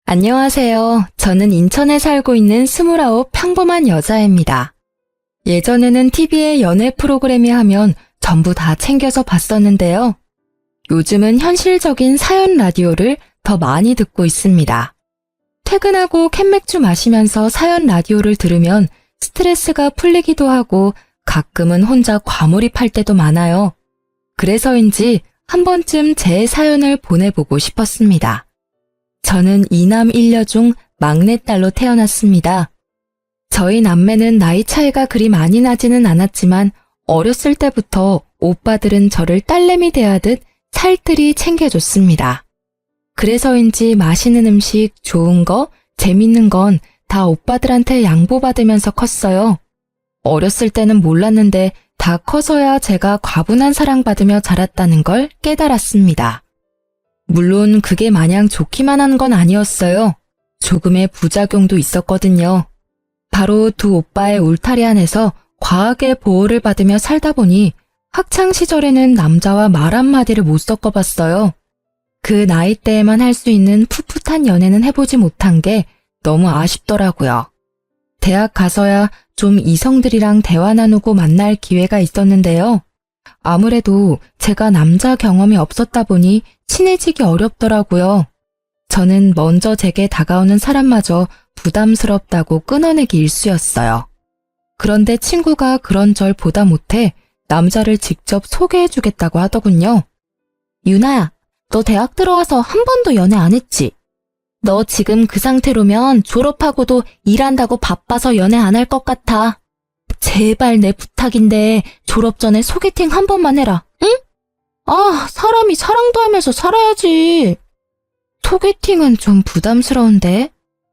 안녕하세요. 저는 인천에 살고 있는 29 평범한 여자입니다. 예전에는 TV에 연애 프로그램이 하면 전부 다 챙겨서 봤었는데요. 요즘은 현실적인 사연 라디오를 더 많이 듣고 있습니다. 퇴근하고 캔맥주 마시면서 사연 라디오를 들으면 스트레스가 풀리기도 하고 가끔은 혼자 과몰입할 때도 많아요. 그래서인지 한 번쯤 제 사연을 보내보고 싶었습니다. 저는 이남 일녀 중 막내딸로 태어났습니다. 저희 남매는 나이 차이가 그리 많이 나지는 않았지만 어렸을 때부터 오빠들은 저를 딸내미 대하듯 살뜰히 챙겨줬습니다. 그래서인지 맛있는 음식, 좋은 거, 재밌는 건 다 오빠들한테 양보받으면서 컸어요. 어렸을 때는 몰랐는데 다 커서야 제가 과분한 사랑받으며 자랐다는 걸 깨달았습니다. 물론 그게 마냥 좋기만 한 건 아니었어요. 조금의 부작용도 있었거든요. 바로 두 오빠의 울타리 안에서 과하게 보호를 받으며 살다 보니 학창 시절에는 남자와 말 한마디를 못 섞어봤어요. 그 나이대에만 할 수 있는 풋풋한 연애는 해보지 못한 게 너무 아쉽더라고요. 대학 가서야 좀 이성들이랑 대화 나누고 만날 기회가 있었는데요. 아무래도 제가 남자 경험이 없었다 보니 친해지기 어렵더라고요. 저는 먼저 제게 다가오는 사람마저 부담스럽다고 끊어내기 일쑤였어요. 그런데 친구가 그런 절 보다 못해 남자를 직접 소개해주겠다고 하더군요. 유나야, 너 대학 들어와서 한 번도 연애 안 했지? 너 지금 그 상태로면 졸업하고도 일한다고 바빠서 연애 안 할 것 같아. 제발 내 부탁인데 졸업 전에 소개팅 한 번만 해라, 응? 사람이 사랑도 하면서 살아야지. 소개팅은 좀 부담스러운데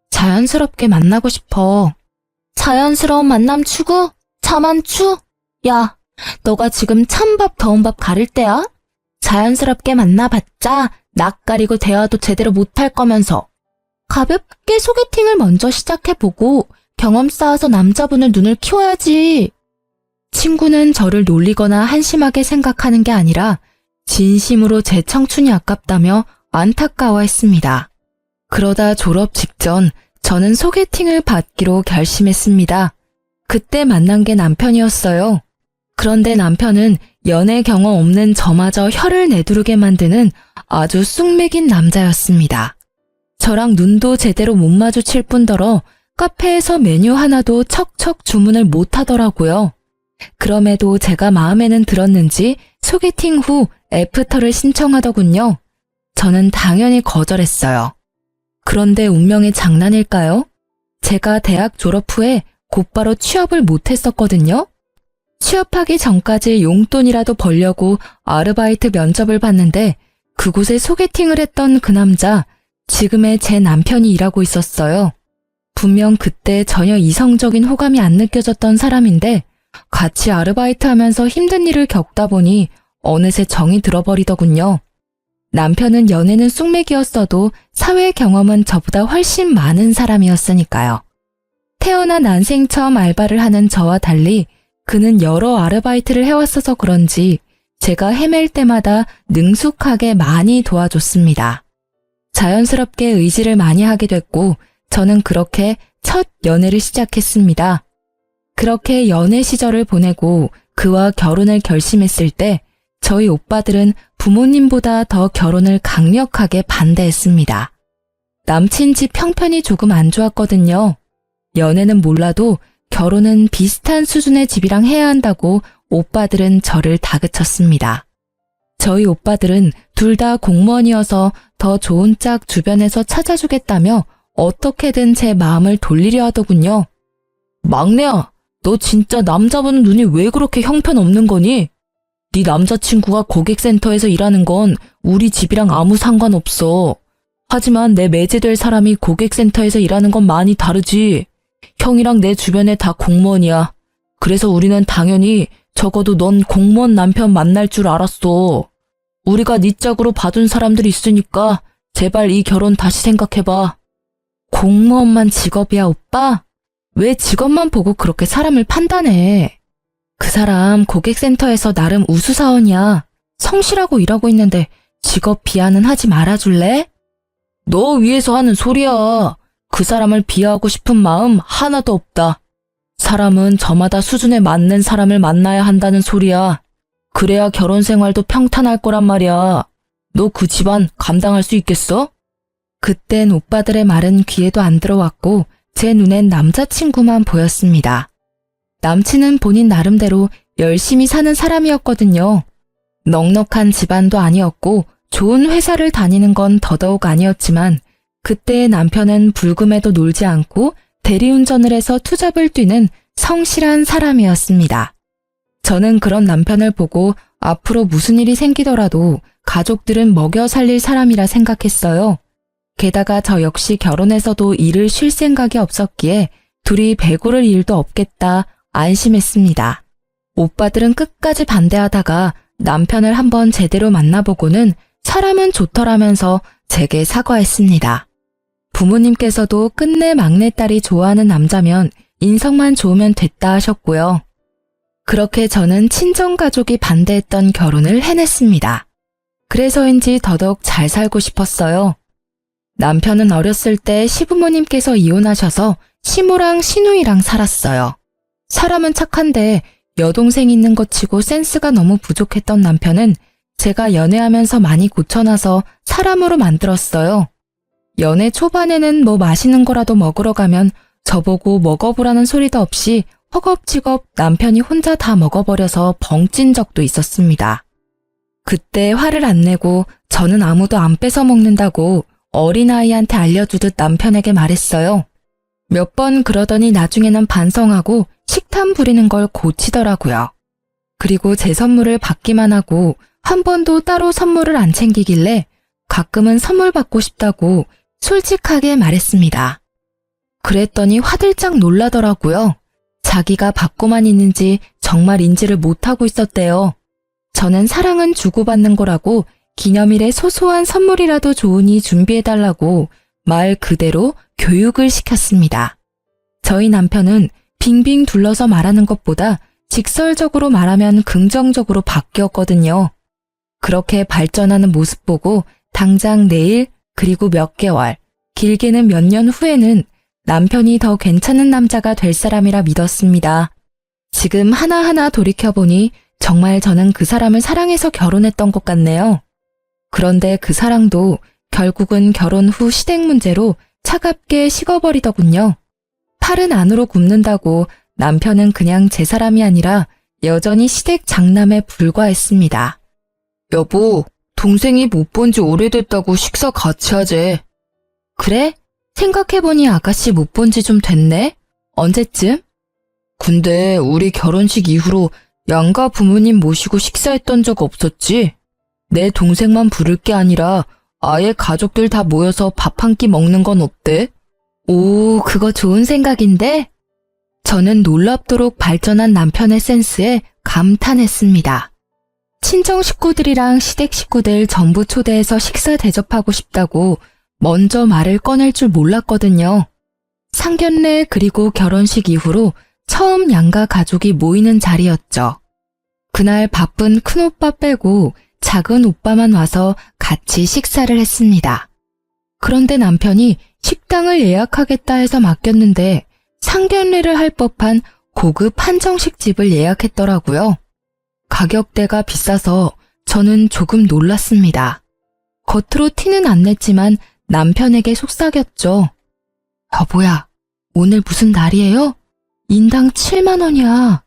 자연스럽게 만나고 싶어. 자연스러운 만남 추구? 자만추? 야, 너가 지금 찬밥 더운 밥 가릴 때야? 자연스럽게 만나봤자 낯가리고 대화도 제대로 못할 거면서. 가볍게 소개팅을 먼저 시작해보고 경험 쌓아서 남자분을 눈을 키워야지. 친구는 저를 놀리거나 한심하게 생각하는 게 아니라 진심으로 제 청춘이 아깝다며 안타까워했습니다. 그러다 졸업 직전 저는 소개팅을 받기로 결심했습니다. 그때 만난 게 남편이었어요. 그런데 남편은 연애 경험 없는 저마저 혀를 내두르게 만드는 아주 쑥맥인 남자였습니다. 저랑 눈도 제대로 못 마주칠 뿐더러 카페에서 메뉴 하나도 척척 주문을 못 하더라고요. 그럼에도 제가 마음에는 들었는지 소개팅 후 애프터를 신청하더군요. 저는 당연히 거절했어요. 그런데 운명의 장난일까요? 제가 대학 졸업 후에 곧바로 취업을 못했었거든요. 취업하기 전까지 용돈이라도 벌려고 아르바이트 면접을 봤는데 그곳에 소개팅을 했던 그 남자, 지금의 제 남편이 일하고 있었어요. 분명 그때 전혀 이성적인 호감이 안 느껴졌던 사람인데 같이 아르바이트 하면서 힘든 일을 겪다 보니 어느새 정이 들어버리더군요. 남편은 연애는 쑥맥이었어도 사회 경험은 저보다 훨씬 많은 사람이었으니까요. 태어나 난생 처음 알바를 하는 저와 달리 그는 여러 아르바이트를 해왔어서 그런지 제가 헤맬 때마다 능숙하게 많이 도와줬습니다. 자연스럽게 의지를 많이 하게 됐고 저는 그렇게 첫 연애를 시작했습니다. 그렇게 연애 시절을 보내고 그와 결혼을 결심했을 때 저희 오빠들은 부모님보다 더 결혼을 강력하게 반대했습니다. 남친 집 형편이 조금 안 좋았거든요. 연애는 몰라도 결혼은 비슷한 수준의 집이랑 해야 한다고 오빠들은 저를 다그쳤습니다. 저희 오빠들은 둘 다 공무원이어서 더 좋은 짝 주변에서 찾아주겠다며 어떻게든 제 마음을 돌리려 하더군요. 막내야, 너 진짜 남자분 눈이 왜 그렇게 형편없는 거니? 네 남자친구가 고객센터에서 일하는 건 우리 집이랑 아무 상관없어. 하지만 내 매제될 사람이 고객센터에서 일하는 건 많이 다르지. 형이랑 내 주변에 다 공무원이야. 그래서 우리는 당연히 적어도 넌 공무원 남편 만날 줄 알았어. 우리가 네 짝으로 봐준 사람들이 있으니까 제발 이 결혼 다시 생각해봐. 공무원만 직업이야, 오빠? 왜 직업만 보고 그렇게 사람을 판단해? 그 사람 고객센터에서 나름 우수사원이야. 성실하고 일하고 있는데 직업 비하는 하지 말아줄래? 너 위해서 하는 소리야. 그 사람을 비하하고 싶은 마음 하나도 없다. 사람은 저마다 수준에 맞는 사람을 만나야 한다는 소리야. 그래야 결혼 생활도 평탄할 거란 말이야. 너 그 집안 감당할 수 있겠어? 그땐 오빠들의 말은 귀에도 안 들어왔고 제 눈엔 남자친구만 보였습니다. 남친은 본인 나름대로 열심히 사는 사람이었거든요. 넉넉한 집안도 아니었고 좋은 회사를 다니는 건 더더욱 아니었지만 그때의 남편은 불금에도 놀지 않고 대리운전을 해서 투잡을 뛰는 성실한 사람이었습니다. 저는 그런 남편을 보고 앞으로 무슨 일이 생기더라도 가족들은 먹여 살릴 사람이라 생각했어요. 게다가 저 역시 결혼해서도 일을 쉴 생각이 없었기에 둘이 배고를 일도 없겠다 안심했습니다. 오빠들은 끝까지 반대하다가 남편을 한번 제대로 만나보고는 사람은 좋더라면서 제게 사과했습니다. 부모님께서도 끝내 막내딸이 좋아하는 남자면 인성만 좋으면 됐다 하셨고요. 그렇게 저는 친정가족이 반대했던 결혼을 해냈습니다. 그래서인지 더더욱 잘 살고 싶었어요. 남편은 어렸을 때 시부모님께서 이혼하셔서 시모랑 시누이랑 살았어요. 사람은 착한데 여동생 있는 것 치고 센스가 너무 부족했던 남편은 제가 연애하면서 많이 고쳐놔서 사람으로 만들었어요. 연애 초반에는 뭐 맛있는 거라도 먹으러 가면 저보고 먹어보라는 소리도 없이 허겁지겁 남편이 혼자 다 먹어버려서 벙찐 적도 있었습니다. 그때 화를 안 내고 저는 아무도 안 뺏어 먹는다고 어린아이한테 알려주듯 남편에게 말했어요. 몇 번 그러더니 나중에는 반성하고 식탐 부리는 걸 고치더라고요. 그리고 제 선물을 받기만 하고 한 번도 따로 선물을 안 챙기길래 가끔은 선물 받고 싶다고 솔직하게 말했습니다. 그랬더니 화들짝 놀라더라고요. 자기가 받고만 있는지 정말 인지를 못하고 있었대요. 저는 사랑은 주고받는 거라고 기념일에 소소한 선물이라도 좋으니 준비해달라고 말 그대로 교육을 시켰습니다. 저희 남편은 빙빙 둘러서 말하는 것보다 직설적으로 말하면 긍정적으로 바뀌었거든요. 그렇게 발전하는 모습 보고 당장 내일 그리고 몇 개월, 길게는 몇 년 후에는 남편이 더 괜찮은 남자가 될 사람이라 믿었습니다. 지금 하나하나 돌이켜보니 정말 저는 그 사람을 사랑해서 결혼했던 것 같네요. 그런데 그 사랑도 결국은 결혼 후 시댁 문제로 차갑게 식어버리더군요. 팔은 안으로 굽는다고 남편은 그냥 제 사람이 아니라 여전히 시댁 장남에 불과했습니다. 여보, 동생이 못 본 지 오래됐다고 식사 같이 하재. 그래? 생각해보니 아가씨 못 본 지 좀 됐네? 언제쯤? 근데 우리 결혼식 이후로 양가 부모님 모시고 식사했던 적 없었지? 내 동생만 부를 게 아니라 아예 가족들 다 모여서 밥 한 끼 먹는 건 어때? 오, 그거 좋은 생각인데? 저는 놀랍도록 발전한 남편의 센스에 감탄했습니다. 친정 식구들이랑 시댁 식구들 전부 초대해서 식사 대접하고 싶다고 먼저 말을 꺼낼 줄 몰랐거든요. 상견례 그리고 결혼식 이후로 처음 양가 가족이 모이는 자리였죠. 그날 바쁜 큰오빠 빼고 작은 오빠만 와서 같이 식사를 했습니다. 그런데 남편이 식당을 예약하겠다 해서 맡겼는데 상견례를 할 법한 고급 한정식 집을 예약했더라고요. 가격대가 비싸서 저는 조금 놀랐습니다. 겉으로 티는 안 냈지만 남편에게 속삭였죠. 여보야, 오늘 무슨 날이에요? 인당 7만 원이야.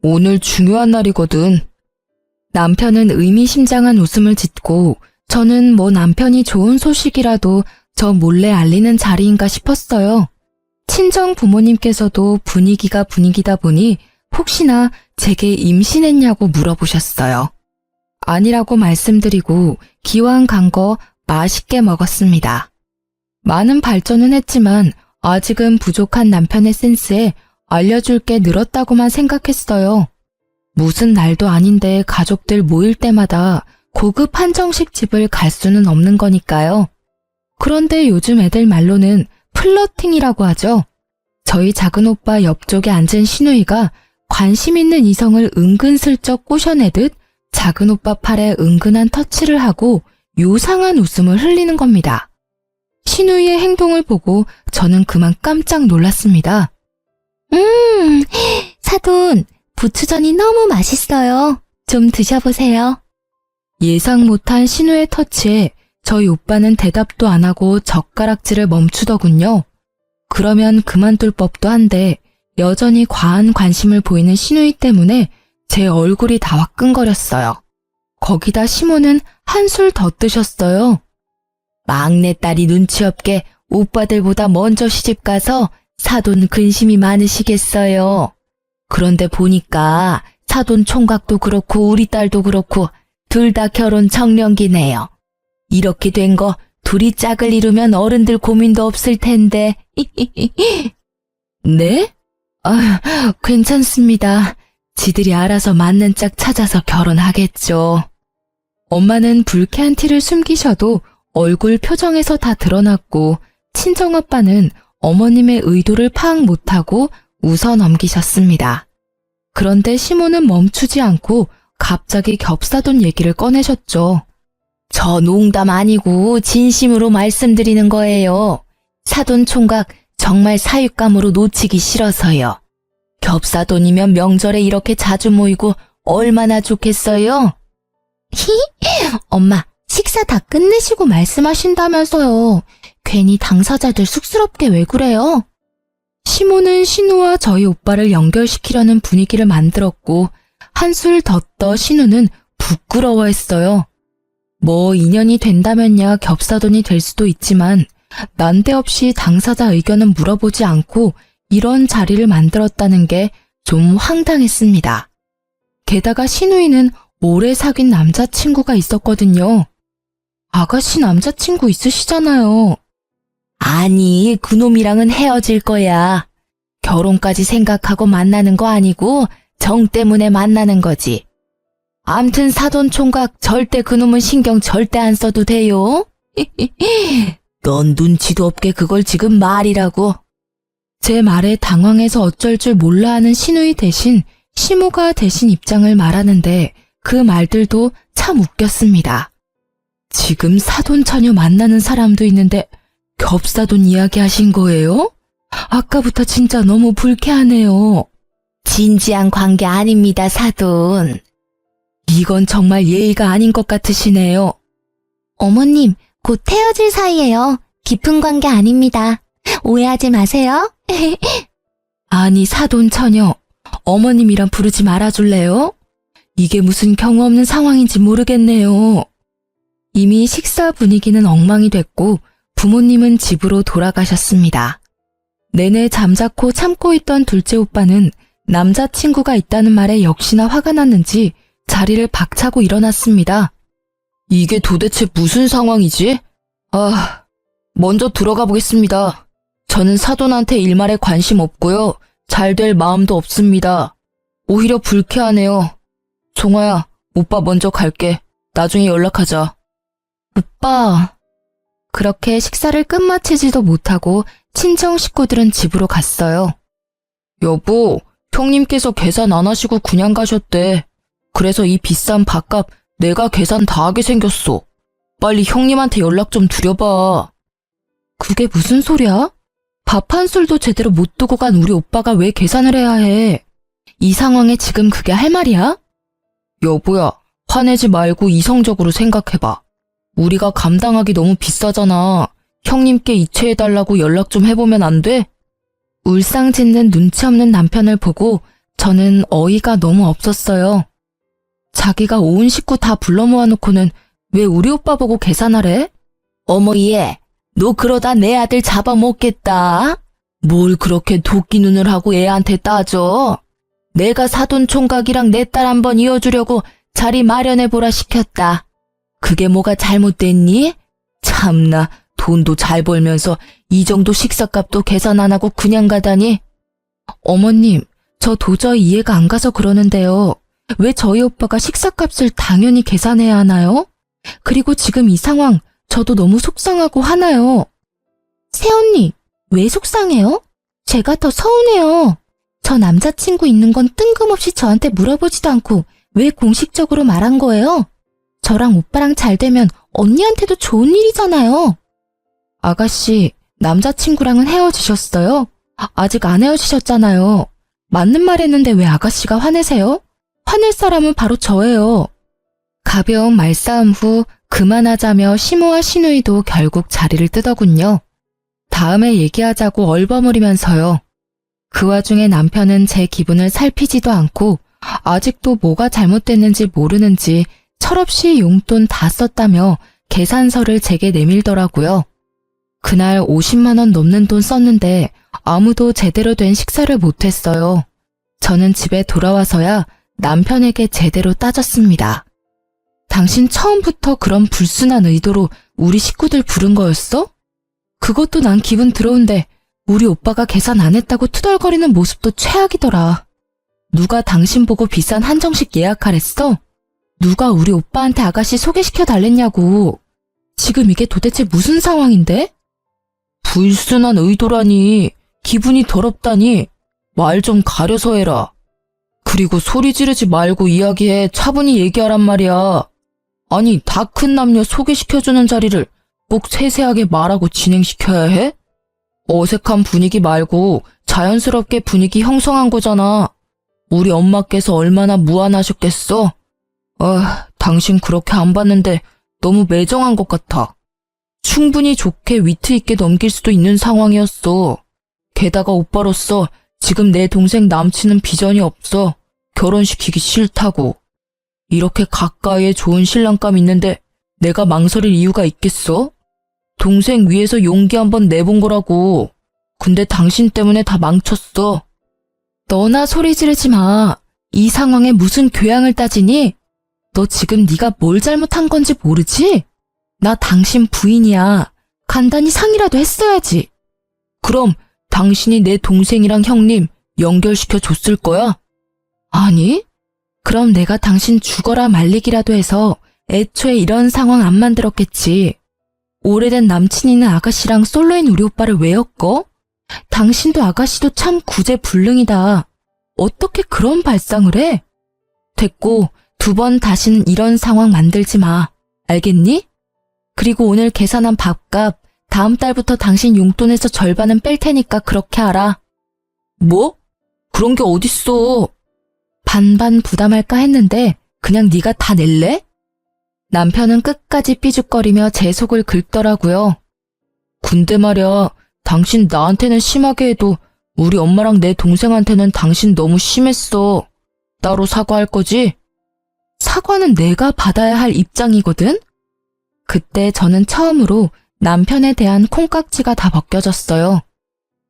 오늘 중요한 날이거든. 남편은 의미심장한 웃음을 짓고 저는 뭐 남편이 좋은 소식이라도 저 몰래 알리는 자리인가 싶었어요. 친정 부모님께서도 분위기가 분위기다 보니 혹시나 제게 임신했냐고 물어보셨어요. 아니라고 말씀드리고 기왕 간 거 맛있게 먹었습니다. 많은 발전은 했지만 아직은 부족한 남편의 센스에 알려줄 게 늘었다고만 생각했어요. 무슨 날도 아닌데 가족들 모일 때마다 고급 한정식 집을 갈 수는 없는 거니까요. 그런데 요즘 애들 말로는 플러팅이라고 하죠. 저희 작은 오빠 옆쪽에 앉은 시누이가 관심 있는 이성을 은근슬쩍 꼬셔내듯 작은 오빠 팔에 은근한 터치를 하고 요상한 웃음을 흘리는 겁니다. 신우이의 행동을 보고 저는 그만 깜짝 놀랐습니다. 사돈, 부추전이 너무 맛있어요. 좀 드셔보세요. 예상 못한 신우의 터치에 저희 오빠는 대답도 안 하고 젓가락질을 멈추더군요. 그러면 그만둘 법도 한데 여전히 과한 관심을 보이는 신우이 때문에 제 얼굴이 다 화끈거렸어요. 거기다 시모는 한술 더 뜨셨어요. 막내딸이 눈치 없게 오빠들보다 먼저 시집가서 사돈 근심이 많으시겠어요. 그런데 보니까 사돈 총각도 그렇고 우리 딸도 그렇고 둘 다 결혼 적령기네요. 이렇게 된 거 둘이 짝을 이루면 어른들 고민도 없을 텐데. 네? 괜찮습니다. 지들이 알아서 맞는 짝 찾아서 결혼하겠죠. 엄마는 불쾌한 티를 숨기셔도 얼굴 표정에서 다 드러났고 친정아빠는 어머님의 의도를 파악 못하고 웃어 넘기셨습니다. 그런데 시모는 멈추지 않고 갑자기 겹사돈 얘기를 꺼내셨죠. 저 농담 아니고 진심으로 말씀드리는 거예요. 사돈 총각 정말 사윗감으로 놓치기 싫어서요. 겹사돈이면 명절에 이렇게 자주 모이고 얼마나 좋겠어요? 엄마, 식사 다 끝내시고 말씀하신다면서요. 괜히 당사자들 쑥스럽게 왜 그래요? 시모는 신우와 저희 오빠를 연결시키려는 분위기를 만들었고 한술 더 떠 신우는 부끄러워했어요. 뭐 인연이 된다면야 겹사돈이 될 수도 있지만 난데없이 당사자 의견은 물어보지 않고 이런 자리를 만들었다는 게 좀 황당했습니다. 게다가 신우이는 오래 사귄 남자친구가 있었거든요. 아가씨 남자친구 있으시잖아요. 아니, 그놈이랑은 헤어질 거야. 결혼까지 생각하고 만나는 거 아니고 정 때문에 만나는 거지. 암튼 사돈 총각 절대 그놈은 신경 절대 안 써도 돼요. 넌 눈치도 없게 그걸 지금 말이라고. 제 말에 당황해서 어쩔 줄 몰라 하는 신우이 대신 시모가 대신 입장을 말하는데 그 말들도 참 웃겼습니다. 지금 사돈 처녀 만나는 사람도 있는데 겹사돈 이야기 하신 거예요? 아까부터 진짜 너무 불쾌하네요. 진지한 관계 아닙니다, 사돈. 이건 정말 예의가 아닌 것 같으시네요. 어머님, 곧 헤어질 사이예요. 깊은 관계 아닙니다. 오해하지 마세요. 아니, 사돈 처녀. 어머님이랑 부르지 말아줄래요? 이게 무슨 경우 없는 상황인지 모르겠네요. 이미 식사 분위기는 엉망이 됐고 부모님은 집으로 돌아가셨습니다. 내내 잠자코 참고 있던 둘째 오빠는 남자친구가 있다는 말에 역시나 화가 났는지 자리를 박차고 일어났습니다. 이게 도대체 무슨 상황이지? 먼저 들어가 보겠습니다. 저는 사돈한테 일말에 관심 없고요. 잘 될 마음도 없습니다. 오히려 불쾌하네요. 종아야, 오빠 먼저 갈게. 나중에 연락하자. 오빠. 그렇게 식사를 끝마치지도 못하고 친정 식구들은 집으로 갔어요. 여보, 형님께서 계산 안 하시고 그냥 가셨대. 그래서 이 비싼 밥값 내가 계산 다 하게 생겼어. 빨리 형님한테 연락 좀 드려봐. 그게 무슨 소리야? 밥 한 술도 제대로 못 두고 간 우리 오빠가 왜 계산을 해야 해? 이 상황에 지금 그게 할 말이야? 여보야, 화내지 말고 이성적으로 생각해봐. 우리가 감당하기 너무 비싸잖아. 형님께 이체해달라고 연락 좀 해보면 안 돼? 울상짓는 눈치 없는 남편을 보고 저는 어이가 너무 없었어요. 자기가 온 식구 다 불러 모아놓고는 왜 우리 오빠 보고 계산하래? 어머 얘, 너 그러다 내 아들 잡아먹겠다. 뭘 그렇게 도끼 눈을 하고 애한테 따져. 내가 사돈 총각이랑 내 딸 한번 이어주려고 자리 마련해보라 시켰다. 그게 뭐가 잘못됐니? 참나, 돈도 잘 벌면서 이 정도 식사값도 계산 안 하고 그냥 가다니. 어머님, 저 도저히 이해가 안 가서 그러는데요. 왜 저희 오빠가 식사값을 당연히 계산해야 하나요? 그리고 지금 이 상황 저도 너무 속상하고 화나요. 새언니, 왜 속상해요? 제가 더 서운해요. 저 남자친구 있는 건 뜬금없이 저한테 물어보지도 않고 왜 공식적으로 말한 거예요? 저랑 오빠랑 잘 되면 언니한테도 좋은 일이잖아요. 아가씨, 남자친구랑은 헤어지셨어요? 아직 안 헤어지셨잖아요. 맞는 말 했는데 왜 아가씨가 화내세요? 화낼 사람은 바로 저예요. 가벼운 말싸움 후 그만하자며 시모와 시누이도 결국 자리를 뜨더군요. 다음에 얘기하자고 얼버무리면서요. 그 와중에 남편은 제 기분을 살피지도 않고 아직도 뭐가 잘못됐는지 모르는지 철없이 용돈 다 썼다며 계산서를 제게 내밀더라고요. 그날 50만 원 넘는 돈 썼는데 아무도 제대로 된 식사를 못했어요. 저는 집에 돌아와서야 남편에게 제대로 따졌습니다. 당신 처음부터 그런 불순한 의도로 우리 식구들 부른 거였어? 그것도 난 기분 더러운데 우리 오빠가 계산 안 했다고 투덜거리는 모습도 최악이더라. 누가 당신 보고 비싼 한정식 예약하랬어? 누가 우리 오빠한테 아가씨 소개시켜 달랬냐고. 지금 이게 도대체 무슨 상황인데? 불순한 의도라니, 기분이 더럽다니, 말 좀 가려서 해라. 그리고 소리 지르지 말고 이야기해. 차분히 얘기하란 말이야. 아니, 다 큰 남녀 소개시켜주는 자리를 꼭 세세하게 말하고 진행시켜야 해? 어색한 분위기 말고 자연스럽게 분위기 형성한 거잖아. 우리 엄마께서 얼마나 무안하셨겠어? 당신 그렇게 안 봤는데 너무 매정한 것 같아. 충분히 좋게 위트 있게 넘길 수도 있는 상황이었어. 게다가 오빠로서 지금 내 동생 남친은 비전이 없어. 결혼시키기 싫다고. 이렇게 가까이에 좋은 신랑감 있는데 내가 망설일 이유가 있겠어? 동생 위해서 용기 한번 내본 거라고. 근데 당신 때문에 다 망쳤어. 너나 소리 지르지 마. 이 상황에 무슨 교양을 따지니? 너 지금 네가 뭘 잘못한 건지 모르지? 나 당신 부인이야. 간단히 상의라도 했어야지. 그럼 당신이 내 동생이랑 형님 연결시켜 줬을 거야? 아니? 그럼 내가 당신 죽어라 말리기라도 해서 애초에 이런 상황 안 만들었겠지. 오래된 남친 있는 아가씨랑 솔로인 우리 오빠를 왜 엮어? 당신도 아가씨도 참 구제불능이다. 어떻게 그런 발상을 해? 됐고, 2번 다시는 이런 상황 만들지 마. 알겠니? 그리고 오늘 계산한 밥값 다음 달부터 당신 용돈에서 절반은 뺄 테니까 그렇게 하라. 뭐? 그런 게 어딨어. 반반 부담할까 했는데 그냥 네가 다 낼래? 남편은 끝까지 삐죽거리며 제 속을 긁더라고요. 근데 말야, 당신 나한테는 심하게 해도 우리 엄마랑 내 동생한테는 당신 너무 심했어. 따로 사과할 거지? 사과는 내가 받아야 할 입장이거든? 그때 저는 처음으로 남편에 대한 콩깍지가 다 벗겨졌어요.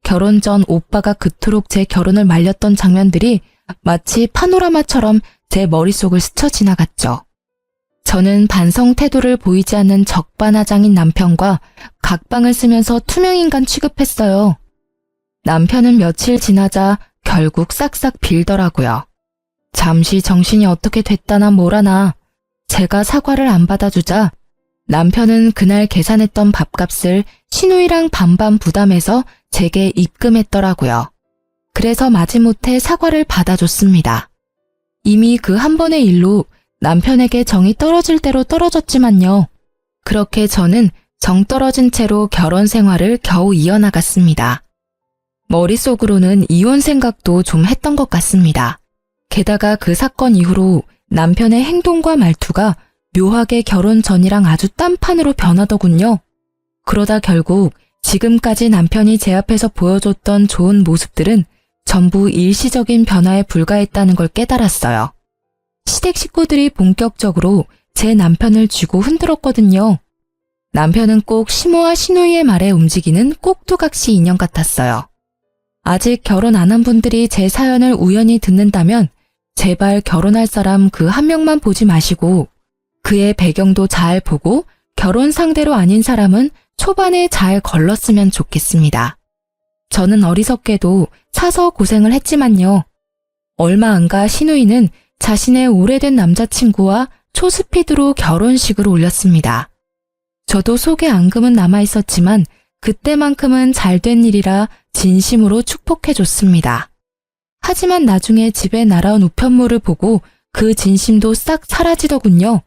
결혼 전 오빠가 그토록 제 결혼을 말렸던 장면들이 마치 파노라마처럼 제 머릿속을 스쳐 지나갔죠. 저는 반성 태도를 보이지 않는 적반하장인 남편과 각방을 쓰면서 투명인간 취급했어요. 남편은 며칠 지나자 결국 싹싹 빌더라고요. 잠시 정신이 어떻게 됐다나 뭐라나 제가 사과를 안 받아주자 남편은 그날 계산했던 밥값을 시누이랑 반반 부담해서 제게 입금했더라고요. 그래서 마지못해 사과를 받아줬습니다. 이미 그 한 번의 일로 남편에게 정이 떨어질 대로 떨어졌지만요. 그렇게 저는 정 떨어진 채로 결혼 생활을 겨우 이어나갔습니다. 머릿속으로는 이혼 생각도 좀 했던 것 같습니다. 게다가 그 사건 이후로 남편의 행동과 말투가 묘하게 결혼 전이랑 아주 딴판으로 변하더군요. 그러다 결국 지금까지 남편이 제 앞에서 보여줬던 좋은 모습들은 전부 일시적인 변화에 불과했다는 걸 깨달았어요. 시댁 식구들이 본격적으로 제 남편을 쥐고 흔들었거든요. 남편은 꼭 시모와 시누이의 말에 움직이는 꼭두각시 인형 같았어요. 아직 결혼 안 한 분들이 제 사연을 우연히 듣는다면 제발 결혼할 사람 그 한 명만 보지 마시고 그의 배경도 잘 보고 결혼 상대로 아닌 사람은 초반에 잘 걸렀으면 좋겠습니다. 저는 어리석게도 사서 고생을 했지만요. 얼마 안 가 시누이는 자신의 오래된 남자친구와 초스피드로 결혼식을 올렸습니다. 저도 속에 앙금은 남아있었지만 그때만큼은 잘된 일이라 진심으로 축복해줬습니다. 하지만 나중에 집에 날아온 우편물을 보고 그 진심도 싹 사라지더군요.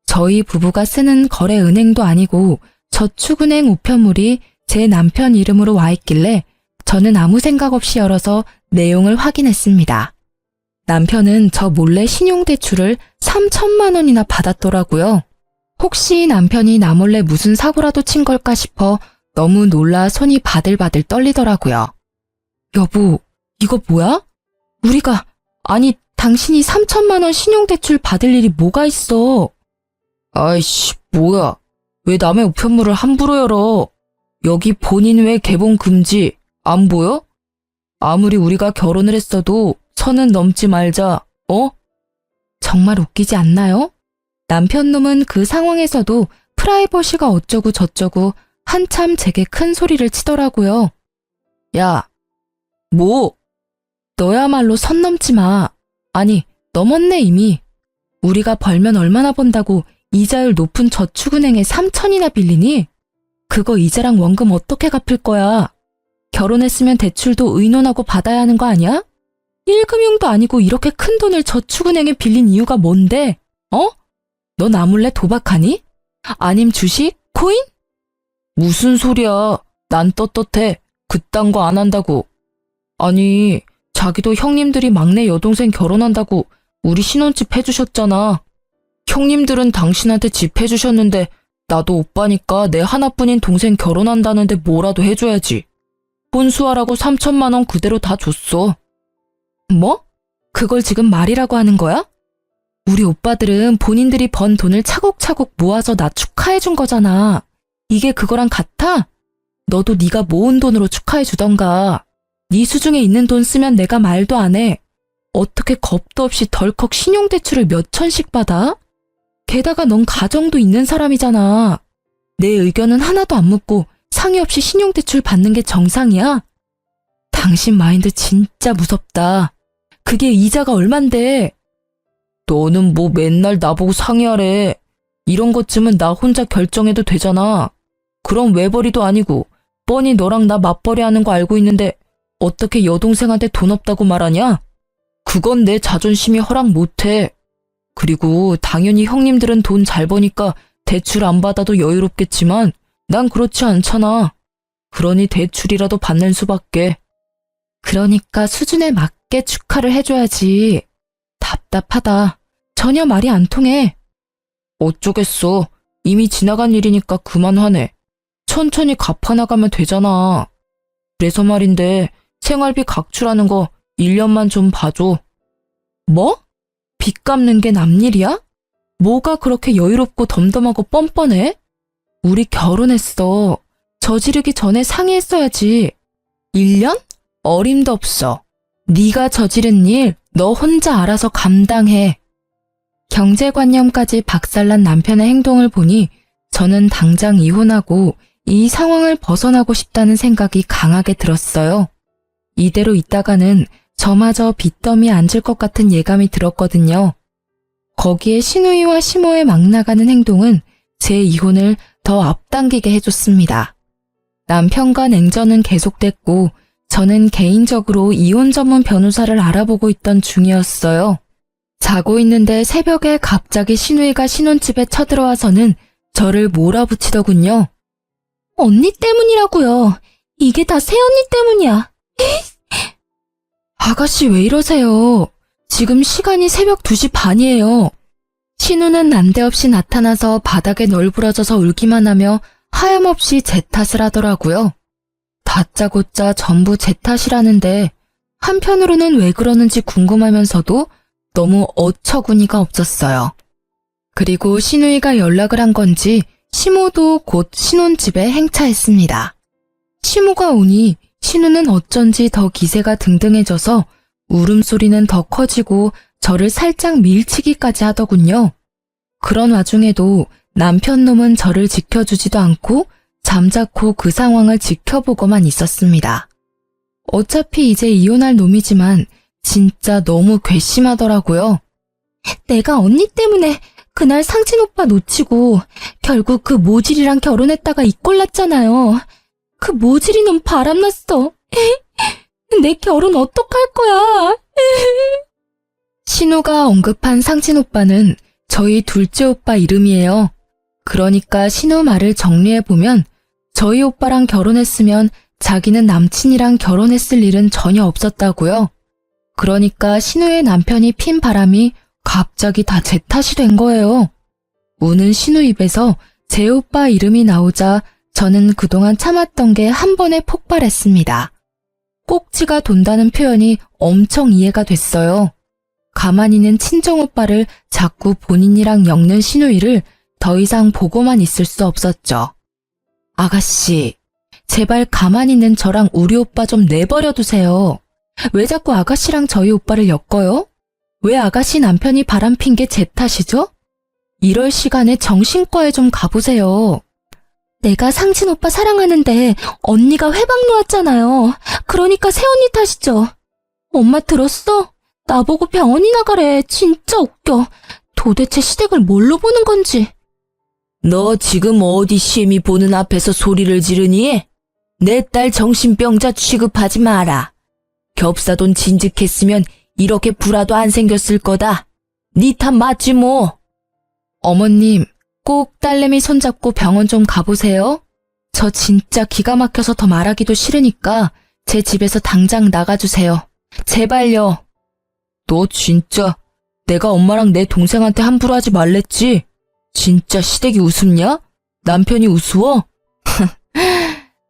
저희 부부가 쓰는 거래 은행도 아니고 저축은행 우편물이 제 남편 이름으로 와 있길래 저는 아무 생각 없이 열어서 내용을 확인했습니다. 남편은 저 몰래 신용대출을 3천만 원이나 받았더라고요. 혹시 남편이 나 몰래 무슨 사고라도 친 걸까 싶어 너무 놀라 손이 바들바들 떨리더라고요. 여보, 이거 뭐야? 아니, 당신이 3천만 원 신용대출 받을 일이 뭐가 있어? 아이씨, 뭐야. 왜 남의 우편물을 함부로 열어? 여기 본인 외 개봉 금지. 안 보여? 아무리 우리가 결혼을 했어도 선은 넘지 말자, 어? 정말 웃기지 않나요? 남편 놈은 그 상황에서도 프라이버시가 어쩌고 저쩌고 한참 제게 큰 소리를 치더라고요. 야, 뭐? 너야말로 선 넘지 마. 아니, 넘었네 이미. 우리가 벌면 얼마나 번다고 이자율 높은 저축은행에 3천이나 빌리니? 그거 이자랑 원금 어떻게 갚을 거야? 결혼했으면 대출도 의논하고 받아야 하는 거 아니야? 1금융도 아니고 이렇게 큰 돈을 저축은행에 빌린 이유가 뭔데? 어? 너 나 몰래 도박하니? 아님 주식? 코인? 무슨 소리야. 난 떳떳해. 그딴 거 안 한다고. 아니, 자기도 형님들이 막내 여동생 결혼한다고 우리 신혼집 해주셨잖아. 형님들은 당신한테 집 해주셨는데 나도 오빠니까 내 하나뿐인 동생 결혼한다는데 뭐라도 해줘야지. 혼수하라고 3천만 원 그대로 다 줬어. 뭐? 그걸 지금 말이라고 하는 거야? 우리 오빠들은 본인들이 번 돈을 차곡차곡 모아서 나 축하해준 거잖아. 이게 그거랑 같아? 너도 네가 모은 돈으로 축하해주던가. 네 수중에 있는 돈 쓰면 내가 말도 안 해. 어떻게 겁도 없이 덜컥 신용대출을 몇 천씩 받아? 게다가 넌 가정도 있는 사람이잖아. 내 의견은 하나도 안 묻고 상의 없이 신용대출 받는 게 정상이야? 당신 마인드 진짜 무섭다. 그게 이자가 얼만데? 너는 뭐 맨날 나보고 상의하래. 이런 것쯤은 나 혼자 결정해도 되잖아. 그럼 외벌이도 아니고 뻔히 너랑 나 맞벌이 하는 거 알고 있는데 어떻게 여동생한테 돈 없다고 말하냐? 그건 내 자존심이 허락 못해. 그리고 당연히 형님들은 돈 잘 버니까 대출 안 받아도 여유롭겠지만 난 그렇지 않잖아. 그러니 대출이라도 받는 수밖에. 그러니까 수준에 맞게 축하를 해줘야지. 답답하다. 전혀 말이 안 통해. 어쩌겠어. 이미 지나간 일이니까 그만 화내. 천천히 갚아나가면 되잖아. 그래서 말인데 생활비 각출하는 거 1년만 좀 봐줘. 뭐? 빚 갚는 게 남일이야? 뭐가 그렇게 여유롭고 덤덤하고 뻔뻔해? 우리 결혼했어. 저지르기 전에 상의했어야지. 1년? 어림도 없어. 네가 저지른 일 너 혼자 알아서 감당해. 경제관념까지 박살난 남편의 행동을 보니 저는 당장 이혼하고 이 상황을 벗어나고 싶다는 생각이 강하게 들었어요. 이대로 있다가는 저마저 빚더미에 앉을 것 같은 예감이 들었거든요. 거기에 신우이와 시모의 막 나가는 행동은 제 이혼을 더 앞당기게 해줬습니다. 남편과 냉전은 계속됐고 저는 개인적으로 이혼 전문 변호사를 알아보고 있던 중이었어요. 자고 있는데 새벽에 갑자기 신우이가 신혼집에 쳐들어와서는 저를 몰아붙이더군요. 언니 때문이라고요. 이게 다 새언니 때문이야. 아가씨 왜 이러세요? 지금 시간이 새벽 2시 반이에요. 신우는 난데없이 나타나서 바닥에 널브러져서 울기만 하며 하염없이 제 탓을 하더라고요. 다짜고짜 전부 제 탓이라는데 한편으로는 왜 그러는지 궁금하면서도 너무 어처구니가 없었어요. 그리고 신우이가 연락을 한 건지 시모도 곧 신혼집에 행차했습니다. 시모가 오니 신우는 어쩐지 더 기세가 등등해져서 울음소리는 더 커지고 저를 살짝 밀치기까지 하더군요. 그런 와중에도 남편 놈은 저를 지켜주지도 않고 잠자코 그 상황을 지켜보고만 있었습니다. 어차피 이제 이혼할 놈이지만 진짜 너무 괘씸하더라고요. 내가 언니 때문에 그날 상진 오빠 놓치고 결국 그 모질이랑 결혼했다가 이 꼴 났잖아요. 그 모질이 놈 바람났어. 내 결혼 어떡할 거야. 신우가 언급한 상진 오빠는 저희 둘째 오빠 이름이에요. 그러니까 신우 말을 정리해보면 저희 오빠랑 결혼했으면 자기는 남친이랑 결혼했을 일은 전혀 없었다고요. 그러니까 신우의 남편이 핀 바람이 갑자기 다 제 탓이 된 거예요. 우는 신우 입에서 제 오빠 이름이 나오자 저는 그동안 참았던 게 한 번에 폭발했습니다. 꼭지가 돈다는 표현이 엄청 이해가 됐어요. 가만히는 친정오빠를 자꾸 본인이랑 엮는 신우이를 더 이상 보고만 있을 수 없었죠. 아가씨, 제발 가만히 있는 저랑 우리 오빠 좀 내버려 두세요. 왜 자꾸 아가씨랑 저희 오빠를 엮어요? 왜 아가씨 남편이 바람핀 게 제 탓이죠? 이럴 시간에 정신과에 좀 가보세요. 내가 상진 오빠 사랑하는데 언니가 회방 놓았잖아요. 그러니까 새언니 탓이죠. 엄마 들었어? 나보고 병원이나 가래. 진짜 웃겨. 도대체 시댁을 뭘로 보는 건지. 너 지금 어디 시엠이 보는 앞에서 소리를 지르니? 내 딸 정신병자 취급하지 마라. 겹사돈 진즉했으면 이렇게 불화도 안 생겼을 거다. 니 탓 맞지 뭐. 어머님, 꼭 딸내미 손잡고 병원 좀 가보세요. 저 진짜 기가 막혀서 더 말하기도 싫으니까 제 집에서 당장 나가주세요. 제발요. 너 진짜 내가 엄마랑 내 동생한테 함부로 하지 말랬지? 진짜 시댁이 우습냐? 남편이 우스워?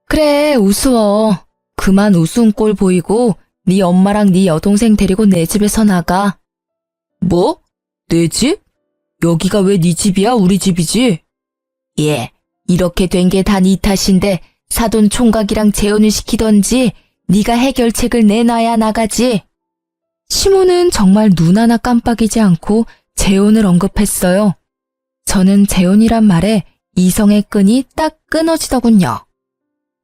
그래, 우스워. 그만 우스운 꼴 보이고 네 엄마랑 네 여동생 데리고 내 집에서 나가. 뭐? 내 집? 여기가 왜 네 집이야? 우리 집이지? 예, 이렇게 된 게 다 네 탓인데 사돈 총각이랑 재혼을 시키던지 네가 해결책을 내놔야 나가지. 시모는 정말 눈 하나 깜빡이지 않고 재혼을 언급했어요. 저는 재혼이란 말에 이성의 끈이 딱 끊어지더군요.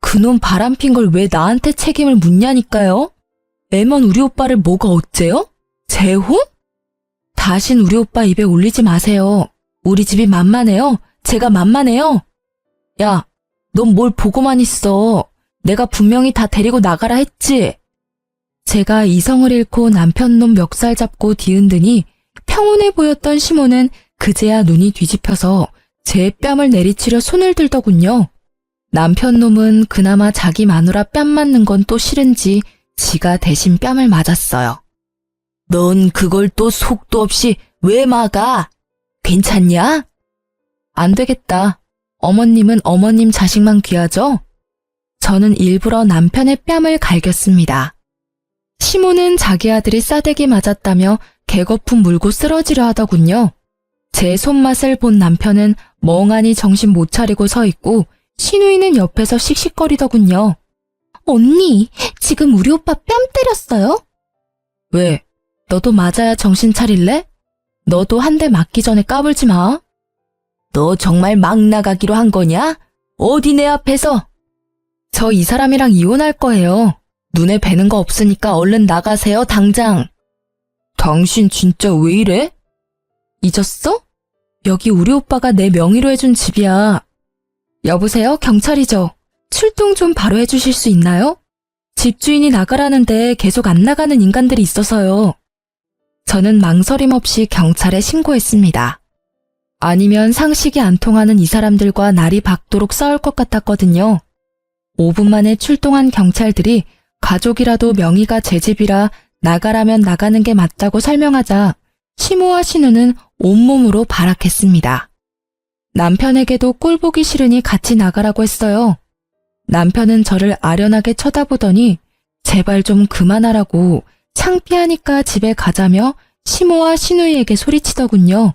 그놈 바람핀 걸 왜 나한테 책임을 묻냐니까요? 애먼 우리 오빠를 뭐가 어째요? 재혼? 다신 우리 오빠 입에 올리지 마세요. 우리 집이 만만해요. 제가 만만해요. 야, 넌 뭘 보고만 있어. 내가 분명히 다 데리고 나가라 했지. 제가 이성을 잃고 남편 놈 멱살 잡고 뒤흔드니 평온해 보였던 시모는 그제야 눈이 뒤집혀서 제 뺨을 내리치려 손을 들더군요. 남편 놈은 그나마 자기 마누라 뺨 맞는 건 또 싫은지 지가 대신 뺨을 맞았어요. 넌 그걸 또 속도 없이 왜 막아? 괜찮냐? 안 되겠다. 어머님은 어머님 자식만 귀하죠? 저는 일부러 남편의 뺨을 갈겼습니다. 시모는 자기 아들이 싸대기 맞았다며 개거품 물고 쓰러지려 하더군요. 제 손맛을 본 남편은 멍하니 정신 못 차리고 서 있고 시누이는 옆에서 씩씩거리더군요. 언니, 지금 우리 오빠 뺨 때렸어요? 왜? 너도 맞아야 정신 차릴래? 너도 한 대 맞기 전에 까불지 마. 너 정말 막 나가기로 한 거냐? 어디 내 앞에서? 저 이 사람이랑 이혼할 거예요. 눈에 뵈는 거 없으니까 얼른 나가세요, 당장. 당신 진짜 왜 이래? 잊었어? 여기 우리 오빠가 내 명의로 해준 집이야. 여보세요, 경찰이죠? 출동 좀 바로 해주실 수 있나요? 집주인이 나가라는데 계속 안 나가는 인간들이 있어서요. 저는 망설임 없이 경찰에 신고했습니다. 아니면 상식이 안 통하는 이 사람들과 날이 밝도록 싸울 것 같았거든요. 5분 만에 출동한 경찰들이 가족이라도 명의가 제 집이라 나가라면 나가는 게 맞다고 설명하자 시모와 신우는 온몸으로 발악했습니다. 남편에게도 꼴 보기 싫으니 같이 나가라고 했어요. 남편은 저를 아련하게 쳐다보더니 제발 좀 그만하라고 창피하니까 집에 가자며 시모와 신우이에게 소리치더군요.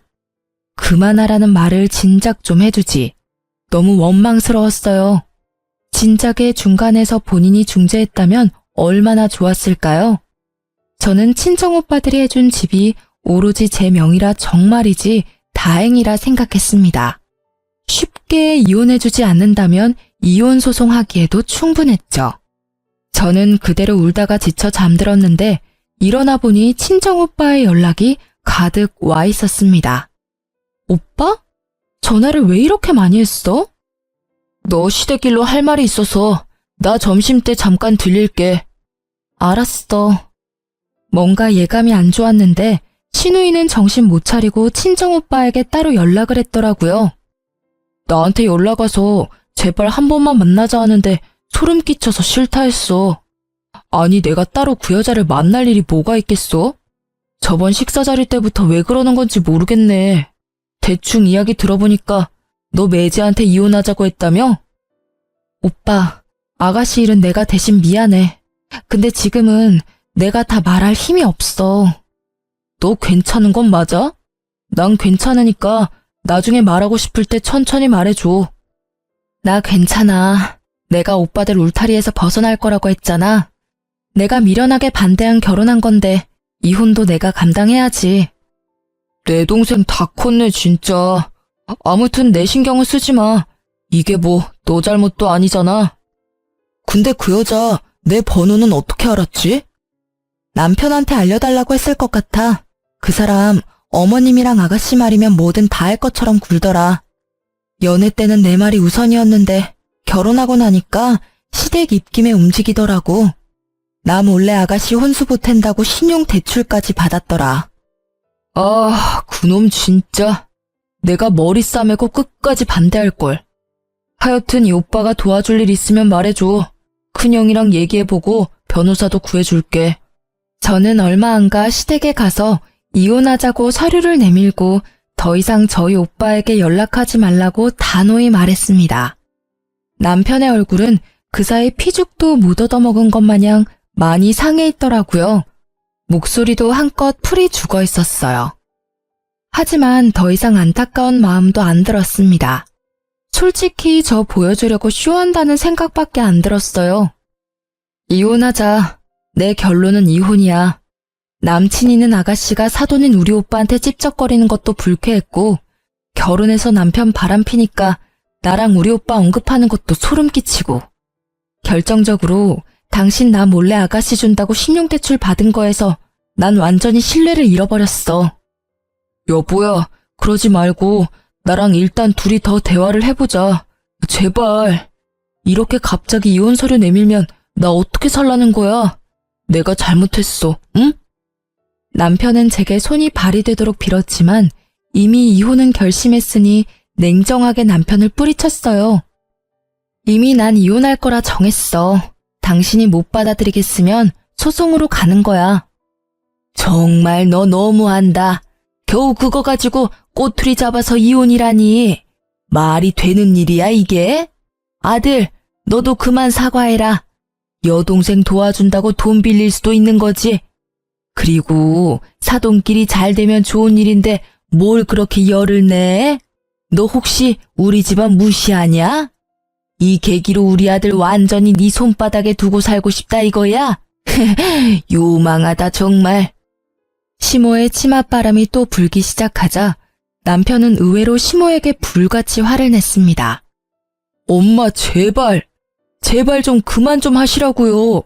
그만하라는 말을 진작 좀 해주지. 너무 원망스러웠어요. 진작에 중간에서 본인이 중재했다면 얼마나 좋았을까요? 저는 친정오빠들이 해준 집이 오로지 제 명의라 정말이지 다행이라 생각했습니다. 쉽게 이혼해주지 않는다면 이혼 소송하기에도 충분했죠. 저는 그대로 울다가 지쳐 잠들었는데 일어나 보니 친정오빠의 연락이 가득 와 있었습니다. 오빠? 전화를 왜 이렇게 많이 했어? 너 시댁길로 할 말이 있어서 나 점심때 잠깐 들릴게. 알았어. 뭔가 예감이 안 좋았는데 신우이는 정신 못 차리고 친정오빠에게 따로 연락을 했더라고요. 나한테 연락 와서 제발 한 번만 만나자 하는데 소름 끼쳐서 싫다 했어. 아니, 내가 따로 그 여자를 만날 일이 뭐가 있겠어? 저번 식사 자리 때부터 왜 그러는 건지 모르겠네. 대충 이야기 들어보니까 너 매제한테 이혼하자고 했다며? 오빠, 아가씨 일은 내가 대신 미안해. 근데 지금은 내가 다 말할 힘이 없어. 너 괜찮은 건 맞아? 난 괜찮으니까 나중에 말하고 싶을 때 천천히 말해줘. 나 괜찮아. 내가 오빠들 울타리에서 벗어날 거라고 했잖아. 내가 미련하게 반대한 결혼한 건데 이혼도 내가 감당해야지. 내 동생 다 컸네 진짜. 아무튼 내 신경은 쓰지 마. 이게 뭐 너 잘못도 아니잖아. 근데 그 여자 내 번호는 어떻게 알았지? 남편한테 알려달라고 했을 것 같아. 그 사람 어머님이랑 아가씨 말이면 뭐든 다 할 것처럼 굴더라. 연애 때는 내 말이 우선이었는데 결혼하고 나니까 시댁 입김에 움직이더라고. 나 몰래 아가씨 혼수 보탠다고 신용 대출까지 받았더라. 아, 그놈 진짜. 내가 머리 싸매고 끝까지 반대할걸. 하여튼 이 오빠가 도와줄 일 있으면 말해줘. 큰형이랑 얘기해보고 변호사도 구해줄게. 저는 얼마 안 가 시댁에 가서 이혼하자고 서류를 내밀고 더 이상 저희 오빠에게 연락하지 말라고 단호히 말했습니다. 남편의 얼굴은 그 사이 피죽도 못 얻어먹은 것 마냥 많이 상해 있더라고요. 목소리도 한껏 풀이 죽어 있었어요. 하지만 더 이상 안타까운 마음도 안 들었습니다. 솔직히 저 보여주려고 쇼한다는 생각밖에 안 들었어요. 이혼하자. 내 결론은 이혼이야. 남친 있는 아가씨가 사돈인 우리 오빠한테 찝쩍거리는 것도 불쾌했고 결혼해서 남편 바람피니까 나랑 우리 오빠 언급하는 것도 소름 끼치고 결정적으로 당신 나 몰래 아가씨 준다고 신용대출 받은 거에서 난 완전히 신뢰를 잃어버렸어. 여보야, 그러지 말고 나랑 일단 둘이 더 대화를 해보자. 제발. 이렇게 갑자기 이혼 서류 내밀면 나 어떻게 살라는 거야? 내가 잘못했어, 응? 남편은 제게 손이 발이 되도록 빌었지만 이미 이혼은 결심했으니 냉정하게 남편을 뿌리쳤어요. 이미 난 이혼할 거라 정했어. 당신이 못 받아들이겠으면 소송으로 가는 거야. 정말 너 너무한다. 겨우 그거 가지고 꼬투리 잡아서 이혼이라니. 말이 되는 일이야 이게? 아들, 너도 그만 사과해라. 여동생 도와준다고 돈 빌릴 수도 있는 거지. 그리고 사돈끼리 잘 되면 좋은 일인데 뭘 그렇게 열을 내? 너 혹시 우리 집안 무시하냐? 이 계기로 우리 아들 완전히 네 손바닥에 두고 살고 싶다 이거야? 요망하다 정말. 시모의 치맛바람이 또 불기 시작하자 남편은 의외로 시모에게 불같이 화를 냈습니다. 엄마 제발, 제발 좀 그만 좀 하시라고요.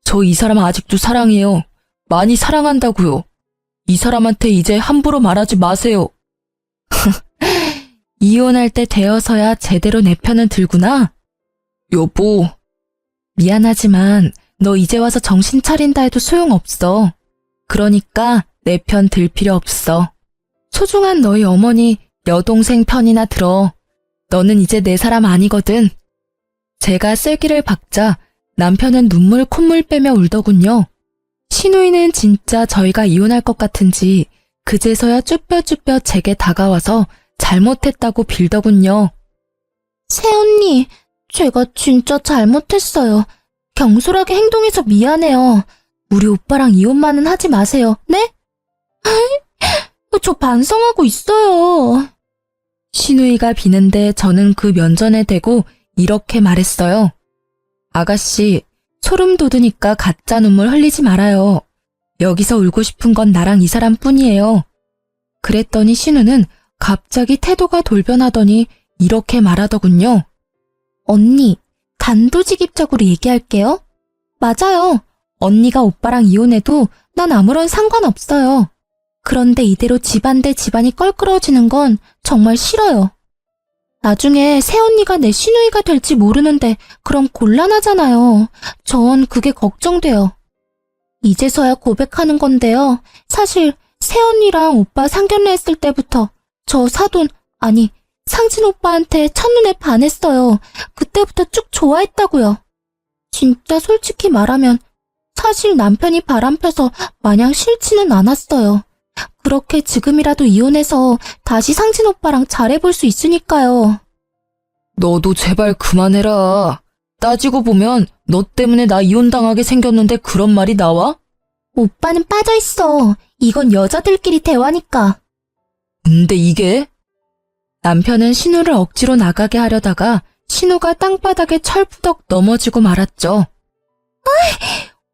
저 이 사람 아직도 사랑해요. 많이 사랑한다고요. 이 사람한테 이제 함부로 말하지 마세요. 이혼할 때 되어서야 제대로 내 편은 들구나. 여보. 미안하지만 너 이제 와서 정신 차린다 해도 소용없어. 그러니까 내 편 들 필요 없어. 소중한 너희 어머니 여동생 편이나 들어. 너는 이제 내 사람 아니거든. 제가 쐐기를 박자 남편은 눈물 콧물 빼며 울더군요. 시누이는 진짜 저희가 이혼할 것 같은지 그제서야 쭈뼛쭈뼛 제게 다가와서 잘못했다고 빌더군요. 새언니, 제가 진짜 잘못했어요. 경솔하게 행동해서 미안해요. 우리 오빠랑 이혼만은 하지 마세요. 네? 저 반성하고 있어요. 시누이가 비는데 저는 그 면전에 대고 이렇게 말했어요. 아가씨, 소름 돋으니까 가짜 눈물 흘리지 말아요. 여기서 울고 싶은 건 나랑 이 사람뿐이에요. 그랬더니 신우는 갑자기 태도가 돌변하더니 이렇게 말하더군요. 언니, 단도직입적으로 얘기할게요. 맞아요. 언니가 오빠랑 이혼해도 난 아무런 상관없어요. 그런데 이대로 집안 대 집안이 껄끄러워지는 건 정말 싫어요. 나중에 새언니가 내 시누이가 될지 모르는데 그럼 곤란하잖아요. 전 그게 걱정돼요. 이제서야 고백하는 건데요. 사실 새언니랑 오빠 상견례 했을 때부터 저 사돈, 아니 상진 오빠한테 첫눈에 반했어요. 그때부터 쭉 좋아했다고요. 진짜 솔직히 말하면 사실 남편이 바람펴서 마냥 싫지는 않았어요. 그렇게 지금이라도 이혼해서 다시 상진 오빠랑 잘해볼 수 있으니까요. 너도 제발 그만해라. 따지고 보면 너 때문에 나 이혼당하게 생겼는데 그런 말이 나와? 오빠는 빠져있어. 이건 여자들끼리 대화니까. 근데 이게? 남편은 신우를 억지로 나가게 하려다가 신우가 땅바닥에 철푸덕 넘어지고 말았죠.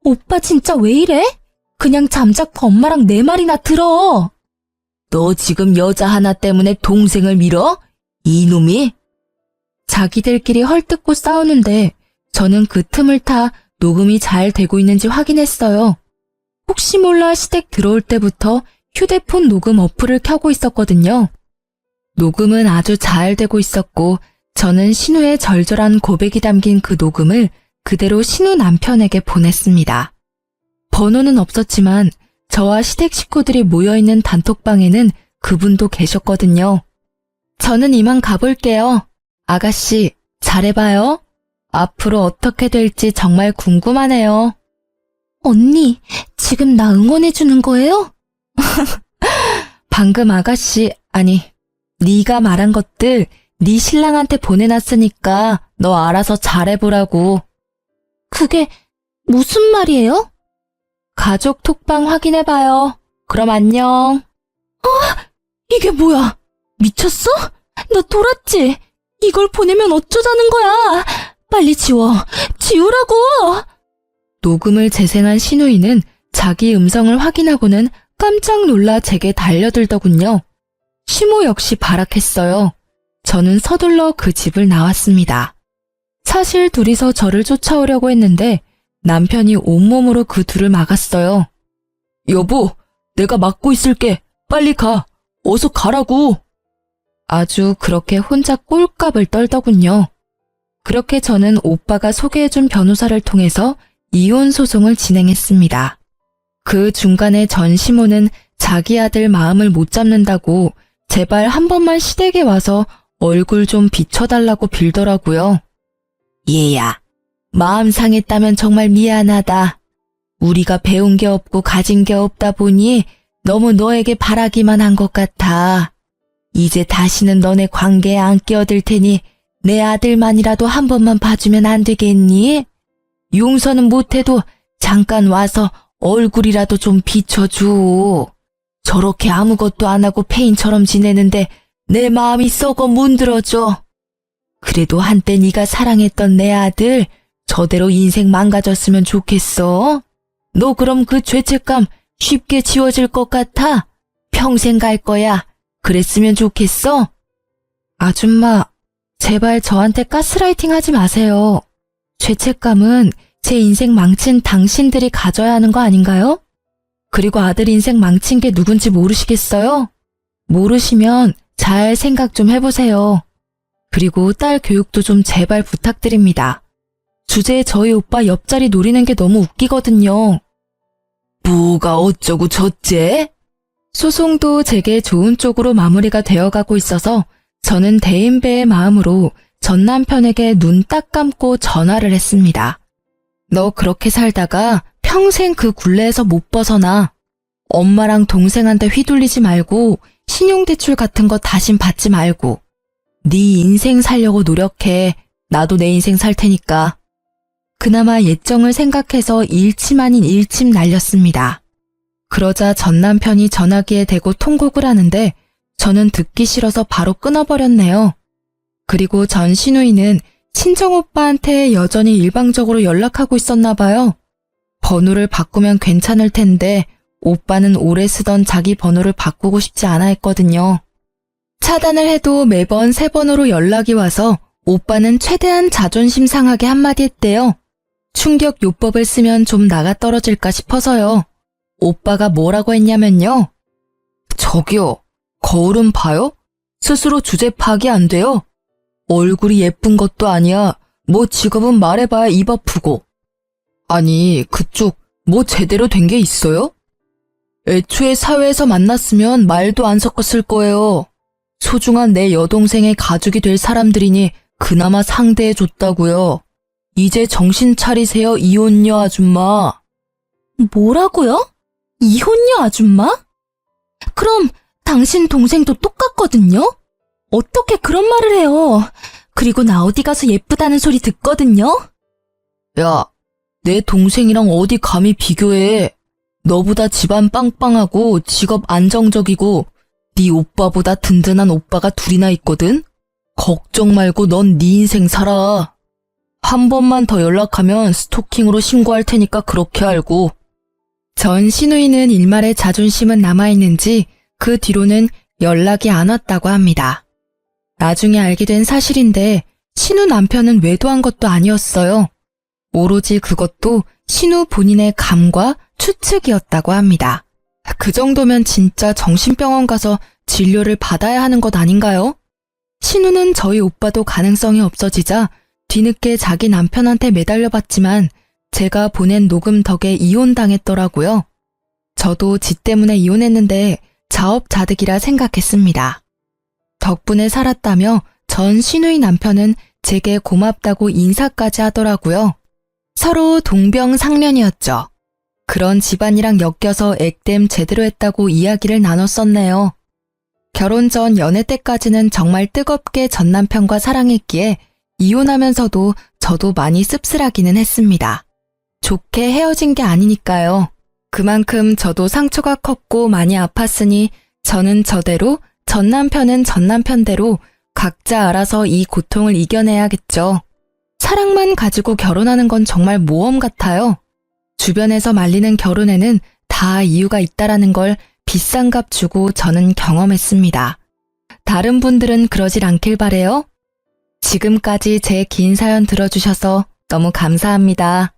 오빠 진짜 왜 이래? 그냥 잠자코 엄마랑 내 말이나 들어. 너 지금 여자 하나 때문에 동생을 밀어? 이놈이? 자기들끼리 헐뜯고 싸우는데 저는 그 틈을 타 녹음이 잘 되고 있는지 확인했어요. 혹시 몰라 시댁 들어올 때부터 휴대폰 녹음 어플을 켜고 있었거든요. 녹음은 아주 잘 되고 있었고 저는 신우의 절절한 고백이 담긴 그 녹음을 그대로 신우 남편에게 보냈습니다. 번호는 없었지만 저와 시댁 식구들이 모여있는 단톡방에는 그분도 계셨거든요. 저는 이만 가볼게요. 아가씨, 잘해봐요. 앞으로 어떻게 될지 정말 궁금하네요. 언니, 지금 나 응원해주는 거예요? 방금 아가씨, 아니, 네가 말한 것들 네 신랑한테 보내놨으니까 너 알아서 잘해보라고. 그게 무슨 말이에요? 가족 톡방 확인해봐요. 그럼 안녕. 이게 뭐야? 미쳤어? 너 돌았지? 이걸 보내면 어쩌자는 거야? 빨리 지워. 지우라고! 녹음을 재생한 신우이는 자기 음성을 확인하고는 깜짝 놀라 제게 달려들더군요. 시모 역시 발악했어요. 저는 서둘러 그 집을 나왔습니다. 사실 둘이서 저를 쫓아오려고 했는데 남편이 온몸으로 그 둘을 막았어요. 여보, 내가 막고 있을게. 빨리 가. 어서 가라고. 아주 그렇게 혼자 꼴값을 떨더군요. 그렇게 저는 오빠가 소개해준 변호사를 통해서 이혼 소송을 진행했습니다. 그 중간에 전시모는 자기 아들 마음을 못 잡는다고 제발 한 번만 시댁에 와서 얼굴 좀 비춰달라고 빌더라고요. 얘야, 마음 상했다면 정말 미안하다. 우리가 배운 게 없고 가진 게 없다 보니 너무 너에게 바라기만 한 것 같아. 이제 다시는 너네 관계에 안 끼어들 테니 내 아들만이라도 한 번만 봐주면 안 되겠니? 용서는 못해도 잠깐 와서 얼굴이라도 좀 비춰줘. 저렇게 아무것도 안 하고 페인처럼 지내는데 내 마음이 썩어 문드러져. 그래도 한때 네가 사랑했던 내 아들 저대로 인생 망가졌으면 좋겠어. 너 그럼 그 죄책감 쉽게 지워질 것 같아? 평생 갈 거야. 그랬으면 좋겠어? 아줌마, 제발 저한테 가스라이팅 하지 마세요. 죄책감은 제 인생 망친 당신들이 가져야 하는 거 아닌가요? 그리고 아들 인생 망친 게 누군지 모르시겠어요? 모르시면 잘 생각 좀 해보세요. 그리고 딸 교육도 좀 제발 부탁드립니다. 주제에 저희 오빠 옆자리 노리는 게 너무 웃기거든요. 뭐가 어쩌고 저째? 소송도 제게 좋은 쪽으로 마무리가 되어가고 있어서 저는 대인배의 마음으로 전 남편에게 눈 딱 감고 전화를 했습니다. 너 그렇게 살다가 평생 그 굴레에서 못 벗어나. 엄마랑 동생한테 휘둘리지 말고 신용대출 같은 거 다신 받지 말고 네 인생 살려고 노력해. 나도 내 인생 살 테니까. 그나마 예정을 생각해서 일침 아닌 일침 날렸습니다. 그러자 전 남편이 전화기에 대고 통곡을 하는데 저는 듣기 싫어서 바로 끊어버렸네요. 그리고 전 시누이는 친정오빠한테 여전히 일방적으로 연락하고 있었나 봐요. 번호를 바꾸면 괜찮을 텐데 오빠는 오래 쓰던 자기 번호를 바꾸고 싶지 않아 했거든요. 차단을 해도 매번 새 번호로 연락이 와서 오빠는 최대한 자존심 상하게 한마디 했대요. 충격 요법을 쓰면 좀 나가 떨어질까 싶어서요. 오빠가 뭐라고 했냐면요. 저기요, 거울은 봐요? 스스로 주제 파악이 안 돼요? 얼굴이 예쁜 것도 아니야. 뭐 직업은 말해봐야 입 아프고. 아니, 그쪽 뭐 제대로 된 게 있어요? 애초에 사회에서 만났으면 말도 안 섞었을 거예요. 소중한 내 여동생의 가족이 될 사람들이니 그나마 상대해줬다고요. 이제 정신 차리세요, 이혼녀 아줌마. 뭐라고요? 이혼녀 아줌마? 그럼 당신 동생도 똑같거든요? 어떻게 그런 말을 해요? 그리고 나 어디 가서 예쁘다는 소리 듣거든요? 야, 내 동생이랑 어디 감히 비교해. 너보다 집안 빵빵하고 직업 안정적이고 네 오빠보다 든든한 오빠가 둘이나 있거든? 걱정 말고 넌 네 인생 살아. 한 번만 더 연락하면 스토킹으로 신고할 테니까 그렇게 알고. 전 시누이는 일말의 자존심은 남아있는지 그 뒤로는 연락이 안 왔다고 합니다. 나중에 알게 된 사실인데 신우 남편은 외도한 것도 아니었어요. 오로지 그것도 신우 본인의 감과 추측이었다고 합니다. 그 정도면 진짜 정신병원 가서 진료를 받아야 하는 것 아닌가요? 신우는 저희 오빠도 가능성이 없어지자 뒤늦게 자기 남편한테 매달려봤지만 제가 보낸 녹음 덕에 이혼당했더라고요. 저도 지 때문에 이혼했는데 자업자득이라 생각했습니다. 덕분에 살았다며 전 시누이 남편은 제게 고맙다고 인사까지 하더라고요. 서로 동병상련이었죠. 그런 집안이랑 엮여서 액땜 제대로 했다고 이야기를 나눴었네요. 결혼 전 연애 때까지는 정말 뜨겁게 전 남편과 사랑했기에 이혼하면서도 저도 많이 씁쓸하기는 했습니다. 좋게 헤어진 게 아니니까요. 그만큼 저도 상처가 컸고 많이 아팠으니 저는 저대로, 전 남편은 전 남편대로 각자 알아서 이 고통을 이겨내야겠죠. 사랑만 가지고 결혼하는 건 정말 모험 같아요. 주변에서 말리는 결혼에는 다 이유가 있다라는 걸 비싼 값 주고 저는 경험했습니다. 다른 분들은 그러질 않길 바래요. 지금까지 제 긴 사연 들어주셔서 너무 감사합니다.